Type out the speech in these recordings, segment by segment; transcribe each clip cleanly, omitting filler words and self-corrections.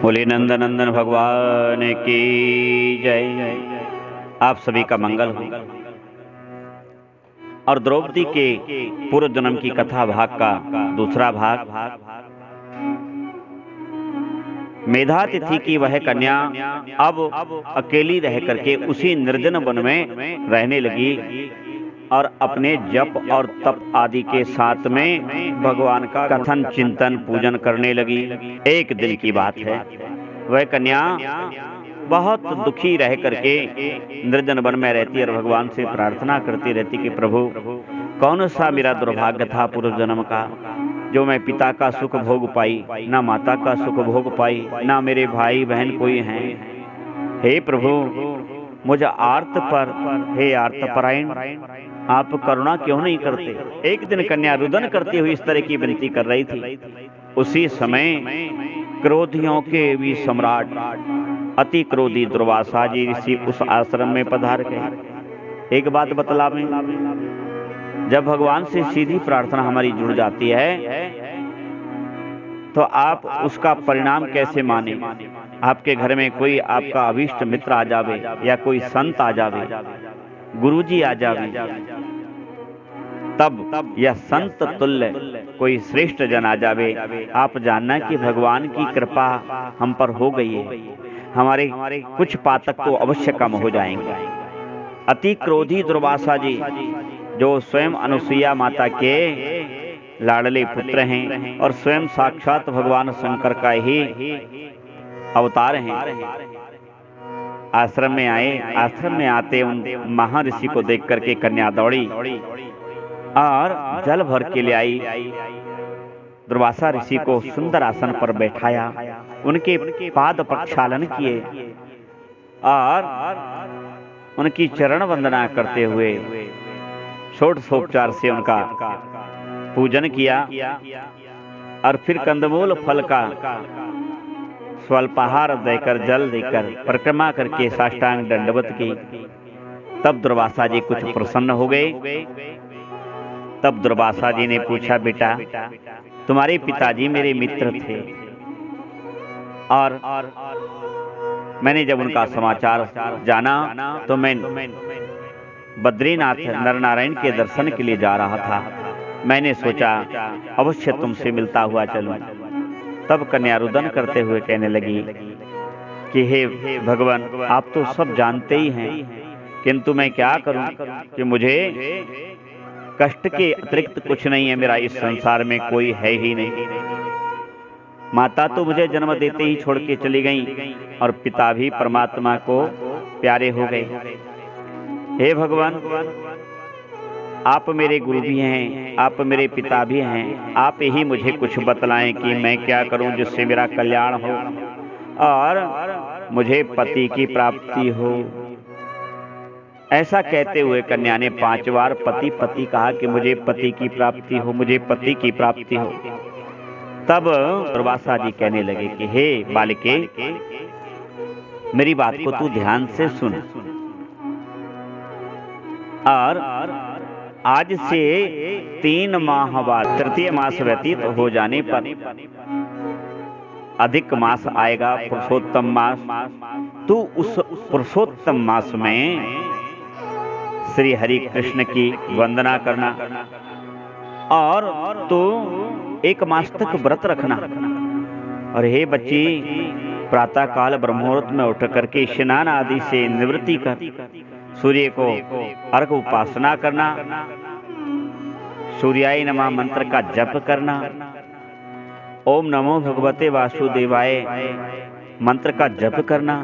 बोले नंदनंदन भगवान की जय। आप सभी का मंगल हो। और द्रौपदी के पूर्व जन्म की कथा भाग का दूसरा भाग, मेधा तिथि की वह कन्या अब अकेली रह करके उसी निर्जन वन में रहने लगी और अपने जप और तप आदि के साथ में भगवान का कथन चिंतन पूजन करने लगी। एक दिन की बात है, वह कन्या बहुत दुखी रह करके निर्जन वन में रहती और भगवान से प्रार्थना करती रहती कि प्रभु, कौन सा मेरा दुर्भाग्य था पूर्व जन्म का, जो मैं पिता का सुख भोग पाई, ना माता का सुख भोग पाई, ना मेरे भाई बहन कोई हैं। हे प्रभु, मुझे आर्त पर, हे आर्तपरायण, आप करुणा क्यों नहीं करते। एक दिन कन्या रुदन करती हुई इस तरह की विनती कर रही थी। उसी समय क्रोधियों के भी सम्राट अति क्रोधी दुर्वासा जी ऋषि उस आश्रम में पधार गए। एक बात बतलावें, जब भगवान से सीधी प्रार्थना हमारी जुड़ जाती है तो आप उसका परिणाम कैसे माने। आपके घर में कोई आपका अभीष्ट मित्र आ जावे, या कोई संत आ जावे, गुरुजी आ जावे, तब यह संत तुल्य कोई श्रेष्ठ जन आ जावे, आप जानना कि भगवान की कृपा हम पर हो गई है, हमारे कुछ पातक तो अवश्य कम हो जाएंगे। अति क्रोधी दुर्वासा जी, जो स्वयं अनुसुईया माता के लाडले पुत्र हैं और स्वयं साक्षात भगवान शंकर का ही अवतार हैं, आश्रम में आए। आश्रम में आते उन महर्षि को देख करके कन्या दौड़ी और जल भर के ले आई। दुर्वासा ऋषि को सुंदर आसन पर बैठाया, उनके पाद प्रक्षालन किए और उनकी चरण वंदना करते हुए षोडशोपचार से उनका पूजन किया और फिर कंदमूल फल का स्वल्पाहार देकर, जल देकर परिक्रमा करके साष्टांग दंडवत की। तब दुर्वासा जी कुछ प्रसन्न हो गए। तब दुर्वासा जी ने पूछा, बेटा, तुम्हारे पिताजी मेरे मित्र थे और मैंने जब उनका समाचार जाना तो मैं बद्रीनाथ नरनारायण के दर्शन के लिए जा रहा था। मैंने सोचा अवश्य तुमसे मिलता हुआ चलूं। तब कन्या रुदन करते हुए कहने लगी कि हे भगवान, आप तो सब जानते ही हैं, किंतु मैं क्या करूं कि मुझे कष्ट के अतिरिक्त कुछ नहीं है। मेरा इस संसार में कोई है ही नहीं। माता तो मुझे जन्म देते ही छोड़ के चली गई और पिता भी परमात्मा को प्यारे हो गए। हे भगवान, आप मेरे गुरु भी हैं, आप मेरे पिता भी हैं, आप ही मुझे कुछ बतलाएं कि मैं क्या करूं जिससे मेरा कल्याण हो और मुझे पति की प्राप्ति हो। ऐसा कहते हुए कन्या ने 5 बार पति पति कहा कि मुझे पति की प्राप्ति हो, मुझे पति की प्राप्ति हो। तब दुर्वासा जी कहने लगे कि हे बालिके, मेरी बात को तू ध्यान से सुन और आज से 3 माह बाद तृतीय मास व्यतीत हो जाने पर अधिक मास आएगा, पुरुषोत्तम मास। तू उस पुरुषोत्तम मास में श्री हरि कृष्ण की वंदना करना और तू 1 मास तक व्रत रखना। और हे बच्ची, प्रातः काल ब्रह्ममुहूर्त में उठ करके स्नान आदि से निवृत्ति कर सूर्य को अर्घ उपासना करना, सूर्याय नमः मंत्र का जप करना, ओम नमो भगवते वासुदेवाय मंत्र का जप करना,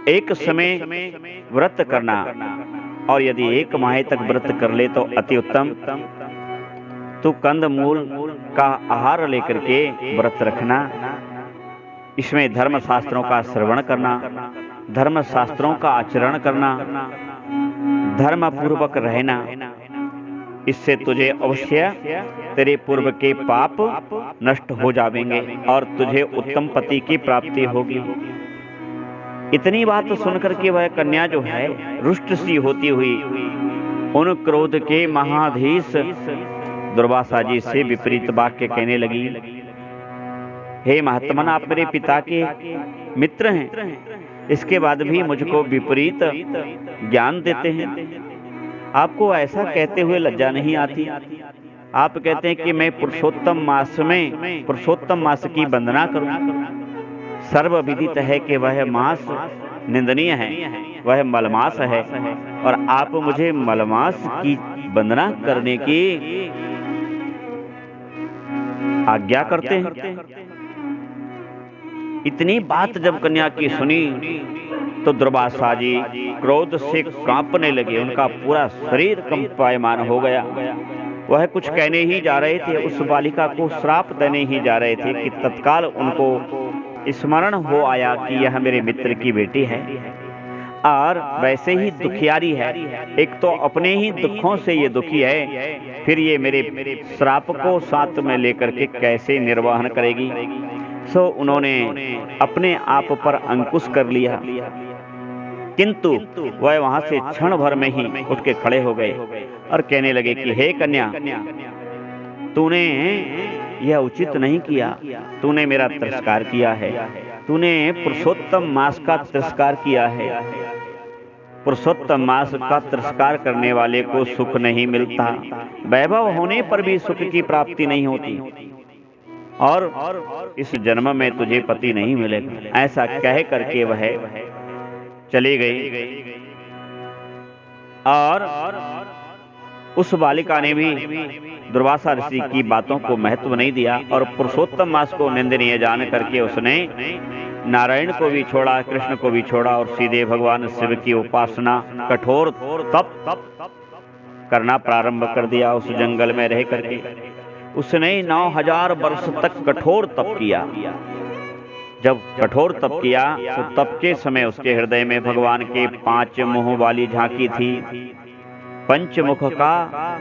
एक समय व्रत करना और यदि 1 माह तक व्रत कर ले तो अति उत्तम। तो कंद मूल का आहार लेकर के व्रत रखना। इसमें धर्म शास्त्रों का श्रवण करना, धर्म शास्त्रों का आचरण करना, धर्म पूर्वक रहना। इससे तुझे अवश्य तेरे पूर्व के पाप नष्ट हो जाएंगे और तुझे उत्तम पति की प्राप्ति होगी। इतनी बात सुनकर के वह कन्या जो है रुष्ट सी होती हुई उन क्रोध के महाधीश दुर्वासा जी से विपरीत वाक्य कहने लगी हे महात्मन, आप मेरे पिता के मित्र हैं, इसके बाद भी मुझको विपरीत ज्ञान देते हैं। आपको ऐसा कहते हुए लज्जा नहीं आती? आप कहते हैं कि मैं पुरुषोत्तम मास की वंदना करूं। सर्वविदित है कि वह मास निंदनीय है, वह मलमास है, और आप मुझे मलमास की वंदना करने की आज्ञा करते हैं। इतनी बात जब कन्या की सुनी तो दुर्वासा जी क्रोध से कांपने लगे। उनका पूरा शरीर कंपायमान हो गया। वह कुछ कहने ही जा रहे थे, उस बालिका को श्राप देने ही जा रहे थे कि तत्काल उनको स्मरण हो आया कि यह मेरे मित्र की बेटी है और वैसे ही दुखियारी है। एक तो अपने ही दुखों से ये दुखी है, फिर ये मेरे श्राप को साथ में लेकर के कैसे निर्वहन करेगी। सो उन्होंने अपने आप पर अंकुश कर लिया, किंतु वह वहां से क्षण भर में ही उठ के खड़े हो गए और कहने लगे कि हे कन्या, तूने यह उचित नहीं किया, तूने मेरा तिरस्कार किया है, तूने पुरुषोत्तम मास का तिरस्कार किया है। पुरुषोत्तम मास का तिरस्कार करने वाले को सुख नहीं मिलता, वैभव होने पर भी सुख की प्राप्ति नहीं होती, और इस जन्म में तुझे पति नहीं मिलेगा। ऐसा कह करके वह चली गई। और उस बालिका ने भी दुर्वासा ऋषि की बातों को महत्व नहीं दिया और पुरुषोत्तम मास को निंदनीय जान करके उसने नारायण को भी छोड़ा, कृष्ण को भी छोड़ा और सीधे भगवान शिव की उपासना कठोर तप करना प्रारंभ कर दिया। उस जंगल में रह करके उसने 9000 वर्ष तक कठोर तप किया। जब कठोर तप किया तो तप के समय उसके हृदय में भगवान के 5 मुंह वाली झांकी थी। पंचमुख का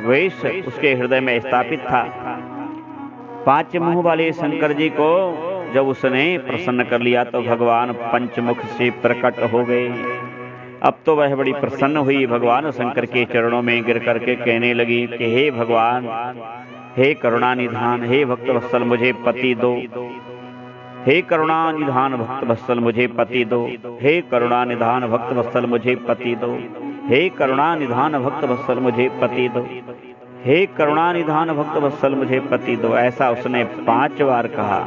वेश उसके हृदय में स्थापित था। 5 मुंह वाले शंकर जी को जब उसने प्रसन्न कर लिया तो भगवान पंचमुख से प्रकट हो गए। अब तो वह बड़ी प्रसन्न हुई, भगवान शंकर के चरणों में गिर करके कहने लगी कि हे भगवान, हे करुणा निधान, हे भक्त वत्सल मुझे पति दो, हे करुणा निधान भक्त वत्सल मुझे पति दो, हे करुणा निधान भक्त वत्सल मुझे पति दो, हे करुणा निधान भक्त वत्सल मुझे पति दो, हे करुणा निधान भक्त वत्सल मुझे पति दो। ऐसा उसने 5 बार कहा।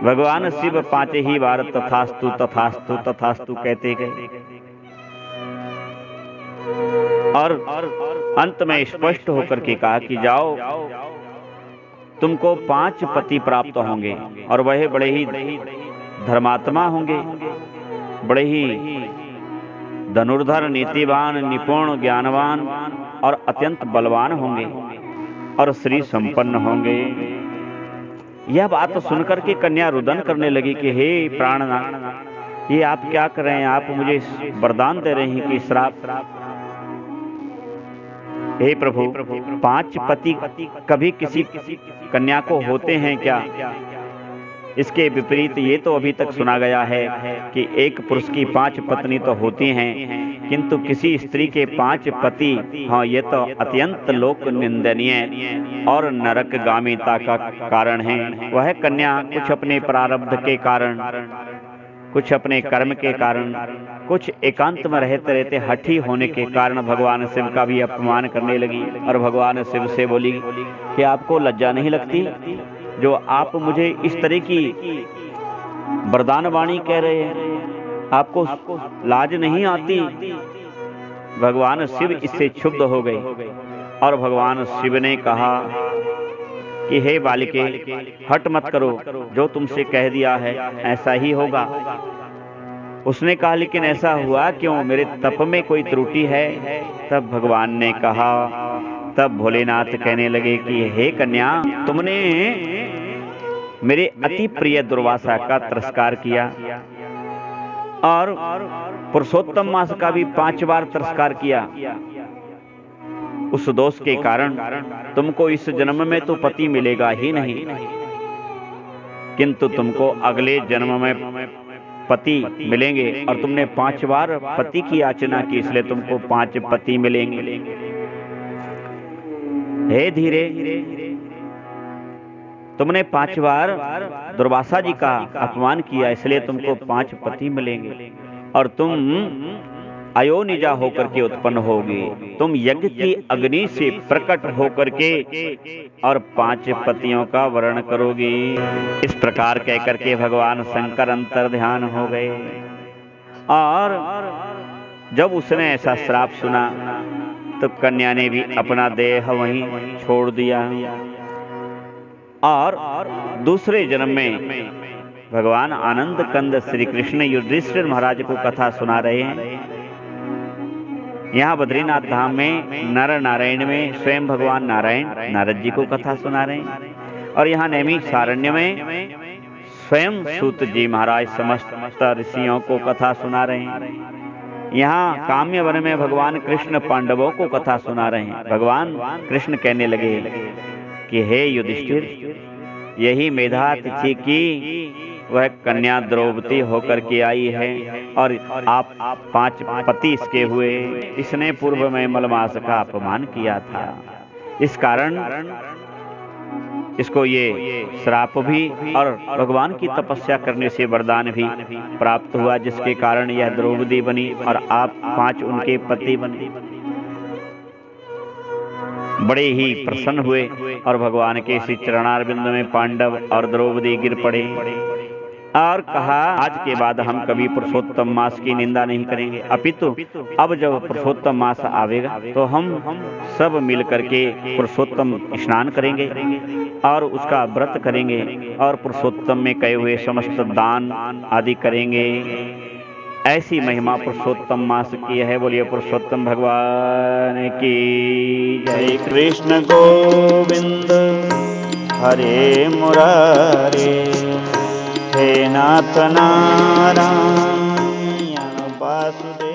भगवान शिव 5 ही बार तथास्तु तथास्तु तथास्तु कहते गए और अंत में स्पष्ट होकर के कहा कि जाओ, तुमको 5 पति प्राप्त होंगे और वह बड़े ही धर्मात्मा होंगे, बड़े ही धनुर्धर, नीतिवान, निपुण, ज्ञानवान और अत्यंत बलवान होंगे और श्री संपन्न होंगे। यह बात सुनकर के कन्या रुदन करने लगी कि हे प्राणनाथ, ये आप क्या कर रहे हैं? आप मुझे वरदान दे रहे हैं कि श्राप। हे प्रभु, 5 पति कभी किसी कन्या को होते हैं क्या? इसके विपरीत ये तो अभी तक सुना गया है कि एक पुरुष की 5 पत्नी तो होती हैं, किंतु किसी स्त्री के 5 पति, हाँ, ये तो अत्यंत लोक निंदनीय और नरकगामिता का कारण है। वह कन्या कुछ अपने प्रारब्ध के कारण, कुछ अपने कर्म के कारण, कुछ एकांत में रहते रहते हठी होने के कारण भगवान शिव का भी अपमान करने लगी और भगवान शिव से बोली कि आपको लज्जा नहीं लगती जो आप मुझे इस तरह की वरदान वाणी कह रहे हैं? आपको लाज नहीं आती? भगवान शिव इससे क्षुब्ध हो गए और भगवान शिव ने कहा कि हे बालिके, हट मत करो, जो तुमसे कह दिया है ऐसा ही होगा। उसने कहा लेकिन ऐसा हुआ क्यों? मेरे तप में कोई त्रुटि है? तब भगवान ने कहा, तब भोलेनाथ कहने लगे कि हे कन्या, तुमने मेरे अति प्रिय दुर्वासा का तिरस्कार किया और पुरुषोत्तम मास का भी 5 बार तिरस्कार किया। उस दोष के कारण तुमको इस जन्म में तो पति मिलेगा ही नहीं, किंतु तुमको अगले जन्म में पति मिलेंगे और तुमने 5 बार पति की याचना की, इसलिए तुमको 5 पति मिलेंगे। हे धीरे, तुमने 5 बार दुर्वासा जी का अपमान किया, इसलिए तुमको 5 पति मिलेंगे और तुम अयोनिजा होकर के उत्पन्न होगी। तुम यज्ञ की अग्नि से प्रकट होकर के और 5 पतियों का वर्ण करोगी। इस प्रकार कहकर के भगवान शंकर अंतर ध्यान हो गए। और जब उसने ऐसा श्राप सुना तो कन्या ने भी अपना देह वहीं छोड़ दिया और दूसरे जन्म में भगवान आनंद कंद श्री कृष्ण युधिष्ठिर महाराज को कथा सुना रहे हैं। यहाँ बद्रीनाथ धाम में नर नारायण में स्वयं भगवान नारायण नारद जी को कथा सुना रहे हैं और यहाँ नैमिषारण्य में स्वयं सूत जी महाराज समस्त ऋषियों को कथा सुना रहे हैं। यहाँ काम्य वन में भगवान कृष्ण पांडवों को कथा सुना रहे हैं। भगवान कृष्ण कहने लगे कि हे युधिष्ठिर, यही मेधातिथि की वह कन्या द्रौपदी होकर के आई है और आप 5 पति इसके हुए। इसने पूर्व में मलमास का अपमान किया था, इस कारण इसको ये श्राप भी और भगवान की तपस्या करने से वरदान भी प्राप्त हुआ, जिसके कारण यह द्रौपदी बनी और आप 5 उनके पति बने। बड़े ही प्रसन्न हुए और भगवान के श्री चरणारविंद में पांडव और द्रौपदी गिर पड़े और कहा, आज के बाद हम कभी पुरुषोत्तम मास की निंदा नहीं करेंगे, अपितु अब जब पुरुषोत्तम मास आवेगा तो हम सब मिल करके पुरुषोत्तम स्नान करेंगे और उसका व्रत करेंगे और पुरुषोत्तम में कहे हुए समस्त दान आदि करेंगे। ऐसी महिमा पुरुषोत्तम मास की है। बोलिए पुरुषोत्तम भगवान की जय। कृष्ण गोविंद हरे मुरारे, हे नाथ नारायण वासुदेव।